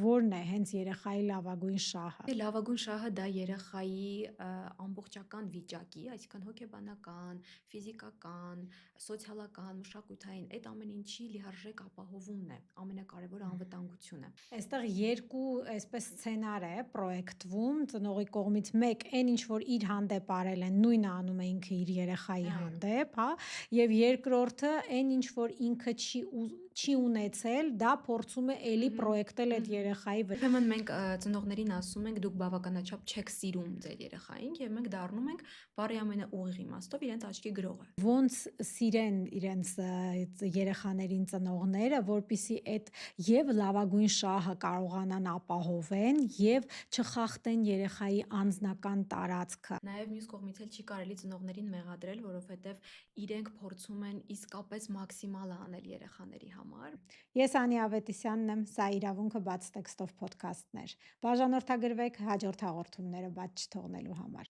Որն է հենց երեխայի լավագույն շահը։ Լավագույն շահը դա երեխայի ամբողջական վիճակի, այսինքն հոգեբանական, ֆիզիկական, սոցիալական, մշակութային այդ ամեն ինչի լիարժեք ապահովումն է, ամենակարևորը անվտանգությունը։ Այստեղ երկու այսպես սցենար է պրոյեկտվում ծնողի կողմից, մեկ այն ինչ որ իր հանդեպ արել են, նույնը անում է ինքը իր երեխայի հանդեպ, հա, եւ երկրորդը այն ինչ որ ինքը չի ունեցել, դա փորձում է էլի պրոյեկտել այդ երեխայի վրա։ Ուրեմն մենք ծնողներին ասում ենք դուք բավականաչափ չեք սիրում ձեր երեխային եւ մենք դառնում ենք բարի ամենաուղիղ իմաստով իրենց աչքի գրողը։ Ոնց սիրեն իրենց երեխաներին ծնողները, որպիսի այդ եւ լավագույն շահը կարողանան ապահովեն եւ չխախտեն երեխայի անձնական տարածքը։ Նաեւ մյուս կողմից էլ չի կարելի ծնողներին մեղադրել, որովհետեւ իրենք փորձում են իսկապես մաքսիմալը անել երեխաների համար։ Ես Անի Ավետիսյանն եմ, սա Իրավունքը բաց տեքստով փոդքասթն էր։ Բաժանորդագրվեք հաջորդ հաղորդումները բաց չթողնելու համար։